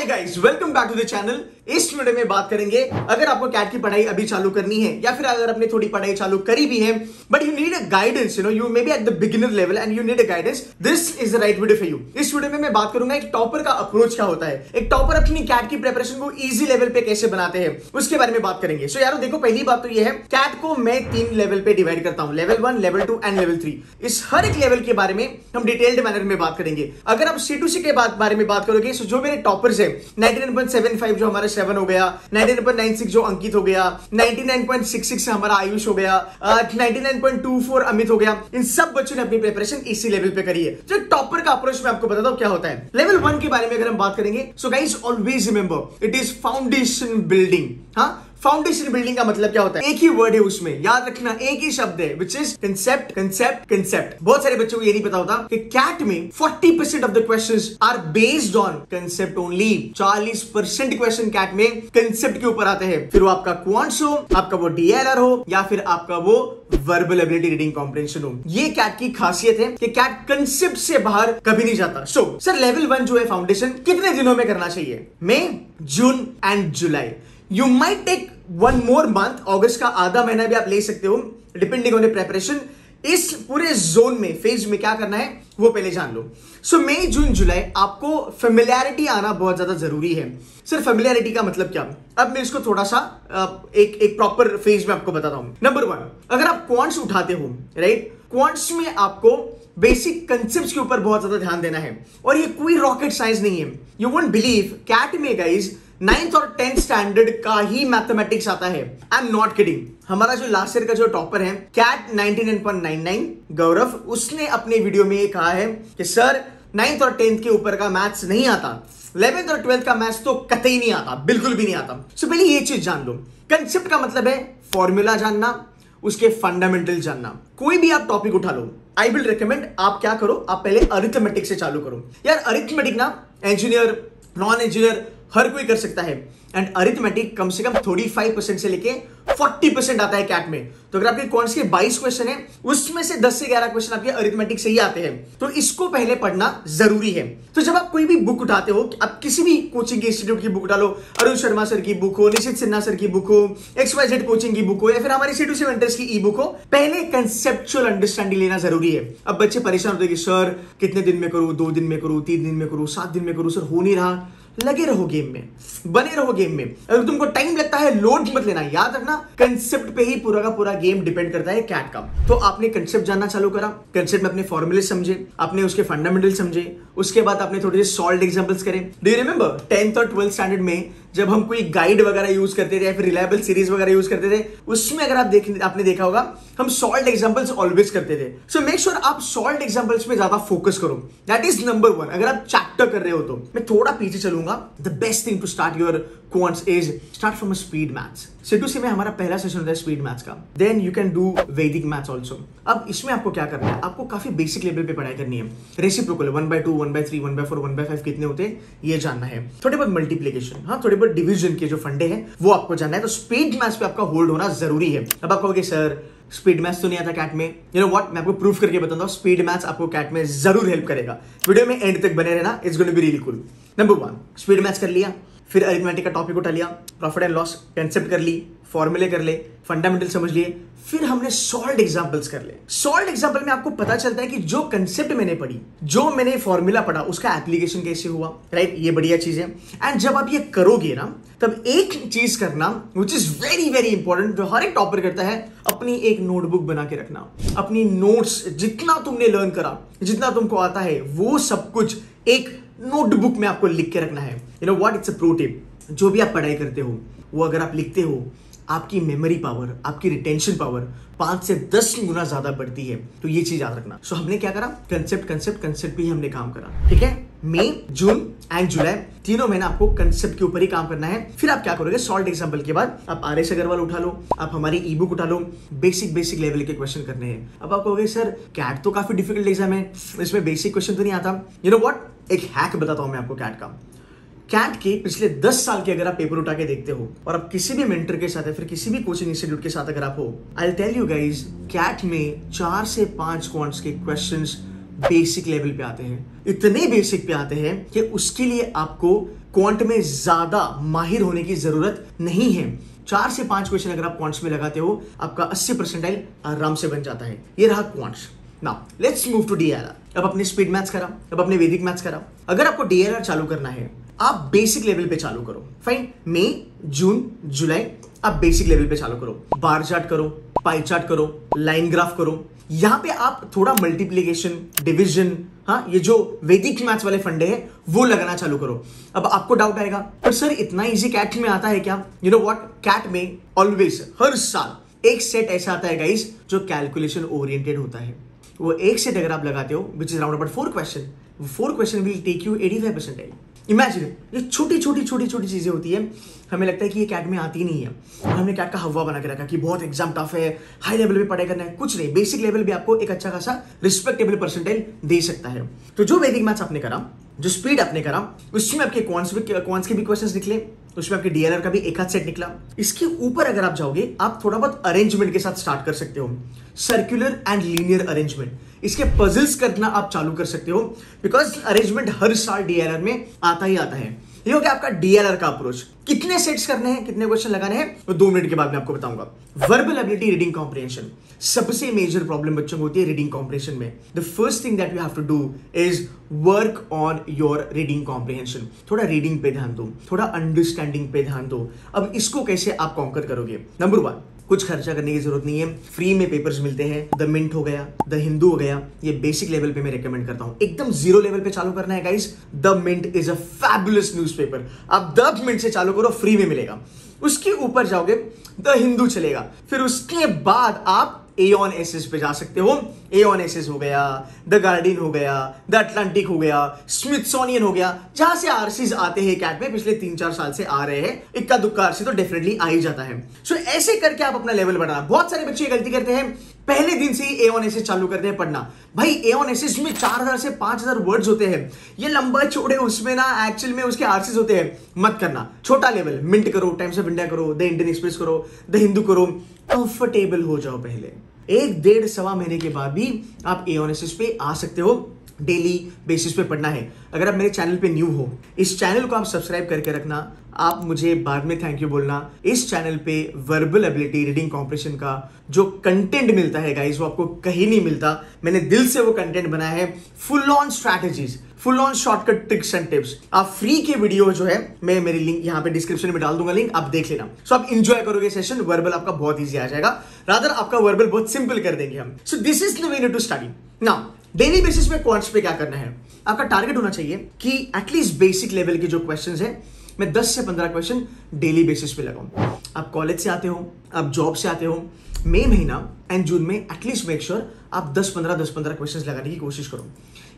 Guys, welcome back to the channel. इस video में बात करेंगे, अगर आपको कैट की पढ़ाई अभी चालू करनी है या फिर अगर आपने थोड़ी पढ़ाई चालू करी भी है but you need a guidance, you may be at the beginner level and you need a guidance, this is the right video for you. इस वीडियो में मैं बात करूंगा एक टॉपर का अप्रोच क्या होता है, एक टॉपर अपनी कैट की प्रिपरेशन को इजी लेवल पे कैसे बनाते हैं उसके बारे में बात करेंगे। सो यारो देखो, पहली बात तो ये है, कैट को मैं 3 लेवल पे डिवाइड करता हूं, लेवल 1, लेवल 2 एंड लेवल 3। इस हर एक लेवल के बारे में हम डिटेल्ड मैनर में बात करेंगे। अगर आप C2C के बारे में बात करोगे, सो जो मेरे टॉपर्स है 99.75 जो हमारा श्रवण हो गया, 99.96 जो अंकित हो गया, 99.66 से हमारा आयुष हो गया, 99.24 अमित हो गया, इन सब बच्चों ने अपनी प्रिपरेशन इसी लेवल पे करी है। जो टॉपर का अप्रोच मैं आपको बताता हूं क्या होता है। लेवल 1 के बारे में अगर हम बात करेंगे, so guys always remember it is foundation building. हाँ, फाउंडेशन बिल्डिंग का मतलब क्या होता है? एक ही वर्ड है उसमें, याद रखना, एक ही शब्द है, which is concept concept concept. बहुत सारे बच्चों को ये नहीं पता होता कि कैट में 40% of the questions are based on concept only. 40% question CAT में कंसेप्ट के ऊपर आते हैं। फिर वो आपका क्वांट्स हो, आपका वो DLR हो, या फिर आपका वो वर्बल एबिलिटी रीडिंग कॉम्प्रिहेंशन हो। ये कैट की खासियत है कि कैट कंसेप्ट से बाहर कभी नहीं जाता। सो सर, लेवल 1 जो है फाउंडेशन, कितने दिनों में करना चाहिए? May, June and July. You might take one more month, अगस्त का आधा महीना भी आप ले सकते हो, डिपेंडिंग ऑन द प्रिपरेशन। इस पूरे जोन में, फेज में क्या करना है वो पहले जान लो। सो मई, जून, जुलाई आपको फेमिलियरिटी आना बहुत ज्यादा जरूरी है। सर फेमिलियरिटी का मतलब क्या? अब मैं इसको थोड़ा सा एक प्रॉपर फेज में आपको बताता हूं। नंबर 1, अगर आप क्वांट्स उठाते हो, राइट, क्वांट्स में आपको बेसिक कंसेप्ट्स के ऊपर बहुत ज्यादा ध्यान देना है, और ये कोई रॉकेट साइंस नहीं है। यू वोंट बिलीव, कैट में गाइज 9th और 10th स्टैंडर्ड का ही मैथमेटिक्स आता है। I am not kidding. हमारा जो लास्ट ईयर का जो टॉपर है कैट 99.99 गौरव, उसने अपने वीडियो में ये कहा है कि सर 9th और 10th के ऊपर का मैथ्स नहीं आता, 11th और 12th का मैथ्स तो कतई नहीं आता, बिल्कुल भी नहीं आता। सो पहले ये चीज जान लो, कंसेप्ट का मतलब है फॉर्मूला जानना, उसके फंडामेंटल जानना। कोई भी आप टॉपिक उठा लो, आई विल रिकमेंड आप क्या करो, आप पहले अरिथमेटिक से चालू करो। यार अरिथमेटिक ना इंजीनियर, नॉन इंजीनियर हर कोई कर सकता है, एंड अरिथमेटिक कम से कम 35% से लेके 40% आता है कैट में। तो अगर आपके क्वांट्स के 22 क्वेश्चन है, उसमें से 10 से 11 क्वेश्चन आपके अरिथमेटिक से ही आते हैं, तो इसको पहले पढ़ना जरूरी है। तो जब आप कोई भी बुक उठाते हो, आप किसी भी कोचिंग के इंस्टीट्यूट की बुक उठा लो, अरुण शर्मा सर की बुक हो, निशित सिन्हा सर की बुक हो, XYZ कोचिंग की बुक हो, या फिर हमारी C2C मेंटर्स की ई बुक हो, पहले कंसेप्चुअल अंडरस्टैंडिंग लेना जरूरी है। अब बच्चे परेशान होते हैं कि सर कितने दिन में करूं, 2 दिन में करूं, 3 दिन में करूं, 7 दिन में करूं, सर हो नहीं रहा। लगे रहो गेम में, बने रहो गेम में। अगर तुमको टाइम लगता है, लोड मत लेना। याद रखना, कंसेप्ट पे ही पूरा का पूरा गेम डिपेंड करता है कैट का। तो आपने कंसेप्ट जानना चालू करा, कंसेप्ट में अपने फॉर्मूले समझे, आपने उसके फंडामेंटल समझे, उसके बाद आपने थोड़े से सॉल्व एग्जांपल्स करें। डू यू रिमेंबर 10th और 12th स्टैंडर्ड में जब हम कोई गाइड वगैरह यूज करते थे या फिर रिलायबल सीरीज वगैरह यूज करते थे, उसमें अगर आपने देखा होगा, हम सॉल्व एग्जांपल्स ऑलवेज करते थे। सो मेक श्योर आप सॉल्व एग्जांपल्स में ज्यादा फोकस करो। That is number 1। अगर आप चैप्टर कर रहे हो तो मैं थोड़ा पीछे चलूंगा। The best thing to start your quants is start from speed maths. C2C में हमारा पहला सेशन होता है स्पीड मैथ्स का, then you can do Vedic maths also. अब इसमें आपको क्या करना है, आपको काफी बेसिक लेवल पे पढ़ाई करनी है। रेसिप्रोकल 1/2, 1/3, 1/4, 1/5 कितने होते हैं ये जानना है। थोड़े बहुत मल्टीप्लीकेशन, हाँ थोड़े बहुत डिवीजन के जो फंडे हैं वो आपको जानना है। तो स्पीड मैथ्स पे आपका होल्ड होना जरूरी है। अब आप कहोगे सर स्पीड मैथ्स तो नहीं आता कैट में। यू नो व्हाट, मैं आपको प्रूफ करके बताता हूँ, स्पीड मैथ्स आपको कैट में जरूर हेल्प करेगा। वीडियो में एंड तक बने रहना, it's going to be really cool. Number 1, speed maths कर लिया, फिर अरिथमेटिक का टॉपिक उठा लिया, प्रॉफिट एंड लॉस कंसेप्ट कर ली, फॉर्मूले कर ले, फंडामेंटल समझ लिए, फिर हमने सॉल्व एग्जांपल्स कर ले। सॉल्व एग्जांपल में आपको पता चलता है कि जो कंसेप्ट मैंने पढ़ी, जो मैंने फॉर्मूला पढ़ा, उसका एप्लीकेशन कैसे हुआ, राइट? ये बढ़िया चीज है। एंड जब आप ये करोगे ना, तब एक चीज करना which is very very important, जो हर एक टॉपर करता है, अपनी एक नोटबुक बना के रखना। अपनी नोट्स, जितना तुमने लर्न करा, जितना तुमको आता है, वो सब कुछ एक नोटबुक में आपको लिख के रखना है। You know what, it's a pro tip. जो भी आप पढ़ाई करते हो वो अगर आप लिखते हो, आपकी मेमोरी पावर, आपकी रिटेंशन पावर 5 से 10 गुना ज्यादा बढ़ती है। तो ये चीज याद रखना। सो हमने क्या करा, कंसेप्ट कंसेप्ट कंसेप्ट पे ही हमने काम करा, ठीक है। मई, जून एंड जुलाई तीनों महीना आपको कंसेप्ट के ऊपर ही काम करना है। फिर आप क्या करोगे, सॉल्व एग्जांपल के बाद आप RS अग्रवाल उठा लो, आप हमारी ई बुक उठा लो, बेसिक लेवल के क्वेश्चन करने हैं। अब आप कहोगे सर कैट तो काफी डिफिकल्ट एग्जाम है, इसमें बेसिक क्वेश्चन तो नहीं आता। यू नो व्हाट, एक हैक बताता हूं मैं आपको कैट का। कैट के पिछले 10 साल के अगर आप पेपर उठा के देखते हो, और आप किसी भी मेंटर के साथ या फिर किसी भी कोचिंग इंस्टीट्यूट के साथ अगर आप हो, I will tell you guys, CAT में 4 से 5 क्वांट्स के क्वेश्चंस बेसिक लेवल पे आते हैं, इतने बेसिक पे आते हैं कि उसके लिए आपको क्वांट में ज्यादा माहिर होने की जरूरत नहीं है। 4 से 5 क्वेश्चन अगर आप क्वांट्स में लगाते हो, आपका 80 परसेंटाइल आराम से बन जाता है। ये रहा quants. Now let's move to DLR. अब अपने स्पीड मैथ्स करा, अब अपने वैदिक मैथ्स करा। अगर आपको डीएलआर चालू करना है, आप बेसिक लेवल पे चालू करो। फाइन, मई, जून, जुलाई आप बेसिक लेवल पे चालू करो। बार चार्ट करो, पाई चार्ट करो, लाइन ग्राफ करो। यहां पे आप थोड़ा मल्टीप्लीकेशन, डिवीजन, हाँ, ये जो वैदिक मैथ्स वाले फंडे हैं वो लगाना चालू करो। अब आपको डाउट आएगा, पर सर इतना इजी कैट में आता है क्या? यू नो व्हाट, कैट में ऑलवेज, हर साल एक सेट ऐसा आता है गाइस जो कैलकुलेशन ओरिएंटेड होता है। वो एक सेट अगर आप लगाते हो which is around about 4 question, 4 question will take you 85%। Imagine, ये छोटी छोटी चीजें होती है, हमें लगता है कि ये कैट में आती नहीं है, और हमने कैट का हवा बना के रखा कि बहुत एग्जाम टफ है, हाई लेवल पे पढ़ाई करना है। कुछ नहीं, बेसिक लेवल भी आपको एक अच्छा खासा रिस्पेक्टेबल परसेंटाइल दे सकता है। तो जो वैदिक मैथ्स आपने करा, जो स्पीड आपने करा, उसमें आपके क्वांट्स के भी क्वेश्चंस निकले, उसमें आपके डीएलआर का भी एक आध सेट निकला। इसके ऊपर अगर आप जाओगे, आप थोड़ा बहुत अरेंजमेंट के साथ स्टार्ट कर सकते हो, सर्कुलर एंड लीनियर अरेंजमेंट। इसके पजल्स करना आप चालू कर सकते हो, बिकॉज अरेंजमेंट हर साल डीएलआर में आता ही आता है। ये हो गया आपका डीएलआर का अप्रोच। कितने सेट्स करने हैं, कितने क्वेश्चन लगाने हैं, वो 2 मिनट के बाद मैं आपको बताऊंगा। वर्बल एबिलिटी, रीडिंग कॉम्प्रिहेंशन, सबसे मेजर प्रॉब्लम बच्चों को होती है रीडिंग कॉम्प्रिहेंशन में। The first thing that you have to do is work on your reading comprehension. थोड़ा रीडिंग पे ध्यान दो, थोड़ा अंडरस्टैंडिंग पे ध्यान दो। अब इसको कैसे आप कॉन्कर करोगे? नंबर 1, कुछ खर्चा करने की जरूरत नहीं है, फ्री में पेपर्स मिलते हैं। द मिंट हो गया, द हिंदू हो गया, ये बेसिक लेवल पे मैं रेकमेंड करता हूं। एकदम जीरो लेवल पे चालू करना है guys, the Mint is a fabulous newspaper. आप द मिंट से चालू करो, फ्री में मिलेगा। उसके ऊपर जाओगे, द हिंदू चलेगा। फिर उसके बाद आप एऑन एसेस पे जा सकते हो। एऑन एसेस हो गया, द गार्डियन हो गया, द अटलांटिक हो गया, स्मिथसोनियन हो गया, जहां से आरसीज आते हैं कैट में, पिछले 3-4 साल से आ रहे हैं। इक्का दुक्का आरसी तो डेफिनेटली आ ही जाता है। सो ऐसे करके आप अपना लेवल बढ़ाना। बहुत सारे बच्चे गलती करते हैं, पहले दिन से ही एऑन एसेस चालू करते हैं पढ़ना। भाई एऑन एसेस में 4000 से 5000 वर्ड्स होते हैं, ये लंबा चौड़े, उसमें ना एक्चुअल में उसके आरसीज होते हैं। मत करना, छोटा लेवल, मिंट करो, टाइम्स ऑफ इंडिया करो, द इंडियन एक्सप्रेस करो, द हिंदू करो, कंफर्टेबल हो जाओ। पहले 1-1.5-1.25 महीने के बाद भी आप एऑन एसेस पे आ सकते हो। डेली बेसिस पे पढ़ना है। अगर आप मेरे चैनल पे न्यू हो, इस चैनल को आप सब्सक्राइब करके रखना। आप मुझे बाद में थैंक यू बोलना। इस चैनल पे वर्बल एबिलिटी, रीडिंग कॉम्प्रिहेंशन का जो कंटेंट मिलता है गाइस, वो आपको कहीं नहीं मिलता। मैंने दिल से वो कंटेंट बनाया है, full on strategies, full on shortcut tricks and tips. आप फ्री के वीडियो जो है, मैं मेरी लिंक यहाँ पे डिस्क्रिप्शन में डाल दूंगा, लिंक आप देख लेना। सो आप इंजॉय करोगे सेशन। वर्बल आपका बहुत ईजी आ जाएगा, रादर आपका वर्बल बहुत सिंपल कर देंगे हम। So this is the way you to study. Now daily basis पे क्वांट्स पे क्या करना है? आपका टारगेट होना चाहिए कि एटलीस्ट बेसिक लेवल के जो क्वेश्चंस हैं, मैं 10 से 15 क्वेश्चन डेली बेसिस पे लगाऊं। आप कॉलेज से आते हो, आप जॉब से आते हो, मई महीना एंड जून में एटलीस्ट मेक श्योर आप 10-15 क्वेश्चंस लगाने की कोशिश करो।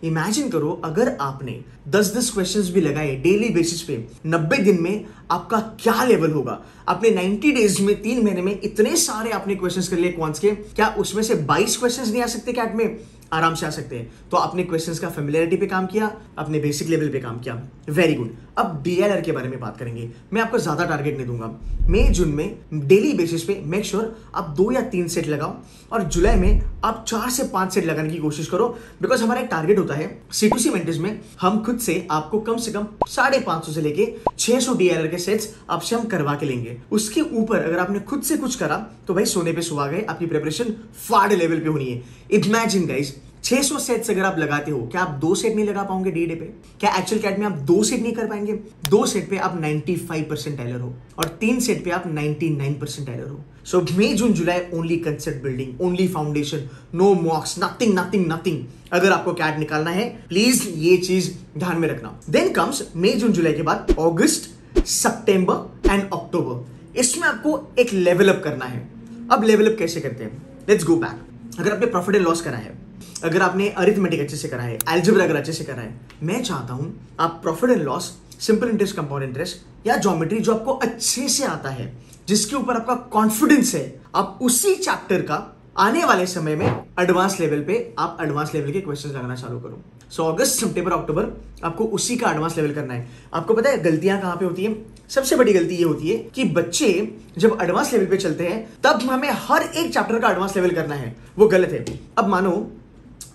इमेजिन करो अगर आपने 10-10 क्वेश्चंस भी लगाए डेली बेसिस पे, 90 दिन में आपका क्या लेवल होगा। आपने 90 डेज में, 3 महीने में इतने सारे आपने क्वेश्चंस कर लिए क्वांट्स के, क्या उसमें से 22 क्वेश्चंस नहीं आ सकते कैट में? आराम से आ सकते हैं। तो आपने क्वेश्चंस का फेमिलियरिटी पे काम किया, अपने बेसिक लेवल पे काम किया, वेरी गुड। अब डीएलआर के बारे में बात करेंगे। मैं आपको ज्यादा टारगेट नहीं दूंगा। मई जून में डेली बेसिस पे मेक श्योर आप 2 या 3 सेट लगाओ, और जुलाई में आप 4 से 5 सेट लगाने की कोशिश करो। बिकॉज हमारा एक टारगेट होता है C2C मेंटर्स में, हम खुद से आपको कम से कम 550 से लेके 600 डीएलआर के सेट्स आपसे हम करवा के लेंगे। उसके ऊपर अगर आपने खुद से कुछ करा तो भाई सोने पे सुहा गए, आपकी प्रिपरेशन फाड़ लेवल पे होनी है। इमेजिन गाइस, 600 सेट्स अगर आप लगाते हो, क्या आप 2 सेट नहीं लगा पाओगे डी डे पे? क्या एक्चुअल कैट में आप 2 सेट नहीं कर पाएंगे? 2 सेट पे आप 95 परसेंटाइलर हो, और 3 सेट पे आप 99 परसेंटाइलर हो। So May June July only concept building, only foundation, no mocks, nothing. अगर आपको कैट निकालना है, प्लीज ये चीज ध्यान में रखना। देन कम्स मई जून जुलाई के बाद अगस्त, सितंबर एंड अक्टूबर। इसमें आपको एक लेवल अप करना है। अब लेवल अप कैसे करते हैं? Let's go back. अगर आपने प्रॉफिट एंड लॉस करा है, अगर आपने अरिथमेटिक अच्छे से करा है, अलजेब्रा अगर अच्छे से करा है, मैं चाहता हूं आप profit and loss, simple interest, compound interest या ज्योमेट्री जो आपको अच्छे से आता है, जिसके ऊपर आपका कॉन्फिडेंस है, आप उसी चैप्टर का आने वाले समय में एडवांस लेवल पे आप एडवांस लेवल के क्वेश्चंस लगाना चालू करो। सो अगस्त, सितंबर, अक्टूबर आपको उसी का एडवांस लेवल करना है। आपको पता है गलतियां कहां पे होती है? सबसे बड़ी गलती ये होती है कि बच्चे जब एडवांस लेवल पे चलते हैं, तब हमें हर एक चैप्टर का एडवांस लेवल करना है। वो गलत है। अब मानो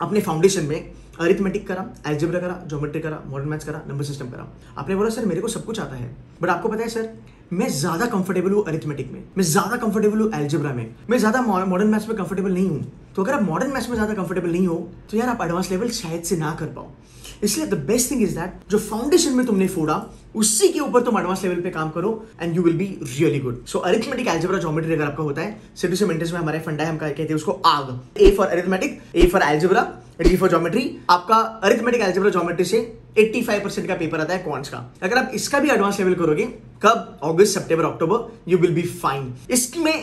अपने फाउंडेशन में अरिथमेटिक करा, अलजेब्रा करा, ज्योमेट्री करा, मॉडर्न मैथ्स करा, नंबर सिस्टम करा। आपने बोला सर मेरे को सब कुछ आता है, बट आपको पता है सर मैं ज्यादा कंफर्टेबल हूं अरिथमेटिक में, मैं ज्यादा कंफर्टेबल हूं अलजेब्रा में, मैं ज्यादा मॉडर्न मैथ्स में कंफर्टेबल नहीं हूं। तो अगर आप मॉडर्न मैथ्स में ज्यादा कंफर्टेबल नहीं हो तो यार आप एडवांस लेवल शायद से ना कर पाओ। इसलिए the best thing is that जो फाउंडेशन में तुमने फोड़ा उसी के ऊपर तुम एडवांस लेवल पे काम करो and you will be really good. So arithmetic, algebra, geometry अगर आपका होता है, सिटी से मिनट्स में हमारे फंडा है, हम कहते हैं उसको आग। A for arithmetic, A for algebra, D for geometry. आपका अरिथमेटिक, अलजेब्रा, ज्योमेट्री से 85% का पेपर आता है क्वांट्स का। अगर आप इसका भी एडवांस लेवल करोगे कब, अगस्त, सितंबर, अक्टूबर, यू विल बी फाइन। इसमें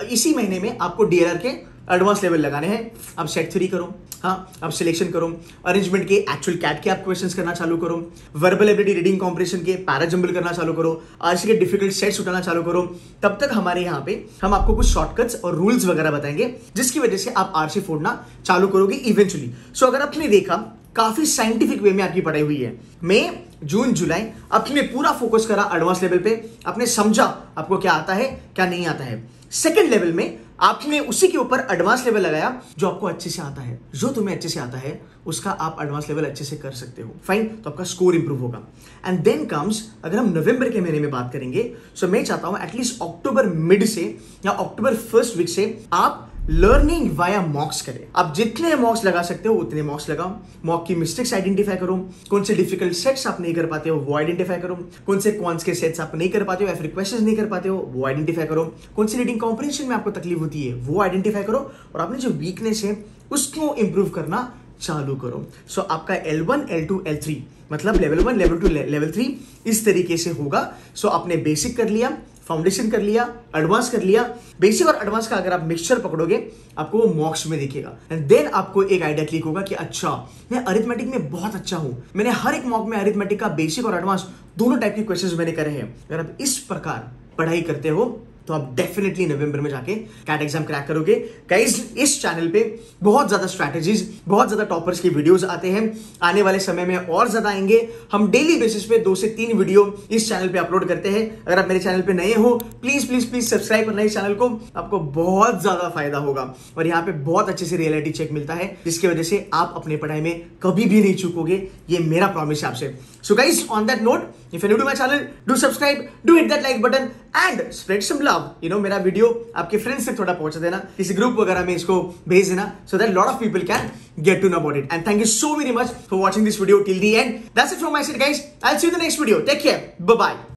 इसी महीने में आपको डीएलआर के एडवांस लेवल लगाने हैं। आप सेट 3 करो, हाँ आप सिलेक्शन करो, अरेंजमेंट के, एक्चुअल कैट के आप क्वेश्चंस करना चालू करो, वर्बल एबिलिटी, रीडिंग कॉम्प्रिहेंशन के पैरा जंबल करना चालू करो, आरसी के डिफिकल्ट सेट्स उठाना चालू करो। तब तक हमारे यहाँ पे हम आपको कुछ शॉर्टकट्स और रूल्स वगैरह बताएंगे जिसकी वजह से आप आरसी फोड़ना चालू करोगे इवेंचुअली। सो अगर आपने देखा काफी साइंटिफिक वे में आपकी पढ़ाई हुई है, मई, जून, जुलाई आपने पूरा फोकस करा एडवांस लेवल पे, आपने समझा आपको क्या आता है क्या नहीं आता है। सेकंड लेवल में आपने उसी के ऊपर एडवांस लेवल लगाया जो आपको अच्छे से आता है, जो तुम्हें अच्छे से आता है उसका आप एडवांस लेवल अच्छे से कर सकते हो, फाइन, तो आपका स्कोर इंप्रूव होगा। एंड देन कम्स, अगर हम नवंबर के महीने में बात करेंगे, सो मैं चाहता हूं एटलीस्ट अक्टूबर मिड से या अक्टूबर फर्स्ट वीक से आप लर्निंग वाया मॉक्स करें। आप जितने मॉक्स लगा सकते हो उतने मॉक्स लगाओ, मॉक की मिस्टेक्स आइडेंटिफाई करो, कौन से डिफिकल्ट सेट्स आप नहीं कर पाते हो वो आइडेंटिफाई करो, कौन से क्वांट्स के सेट्स आप नहीं कर पाते हो या फिर क्वेश्चंस नहीं कर पाते हो वो आइडेंटिफाई करो, कौन सी रीडिंग कॉम्प्रिहेंशन में आपको तकलीफ होती है वो आइडेंटिफाई करो, और आपने जो वीकनेस है उसको इंप्रूव करना चालू करो। सो आपका L1, L2, L3 मतलब लेवल 1, लेवल 2, लेवल 3 इस तरीके से होगा। सो आपने बेसिक कर लिया, फाउंडेशन कर लिया, एडवांस कर लिया। बेसिक और एडवांस का अगर आप मिक्सचर पकड़ोगे आपको वो मॉक्स में दिखेगा, एंड देन आपको एक आइडिया क्लिक होगा कि अच्छा मैं अरिथमेटिक में बहुत अच्छा हूं, मैंने हर एक मॉक में अरिथमेटिक का बेसिक और एडवांस दोनों टाइप के क्वेश्चंस मैंने करे हैं। अगर आप इस प्रकार पढ़ाई करते हो तो आप डेफिनेटली नवंबर में जाके कैट एग्जाम क्रैक करोगे। गाइस इस चैनल पे बहुत ज्यादा स्ट्रैटेजीज, बहुत ज्यादा टॉपर्स की वीडियोस आते हैं, आने वाले समय में और ज्यादा आएंगे। हम डेली बेसिस पे 2 से 3 वीडियो इस चैनल पे अपलोड करते हैं। अगर आप मेरे चैनल पे नए हो प्लीज प्लीज प्लीज सब्सक्राइब करना इस चैनल को, आपको बहुत ज्यादा फायदा होगा। और यहाँ पे बहुत अच्छे से रियलिटी चेक मिलता है जिसकी वजह से आप अपने पढ़ाई में कभी भी नहीं चूकोगे, ये मेरा प्रॉमिस है आपसे। So guys on that note, if you new to my channel do subscribe, do hit that like button and spread some love. मेरा वीडियो आपके फ्रेंड्स तक थोड़ा पहुंचा देना, किसी ग्रुप वगैरह में इसको भेज देना, so that lot of people can get to know about it. And thank you so very much for watching this video till the end. That's it from my side guys, I will see you in the next video. Take care, bye bye.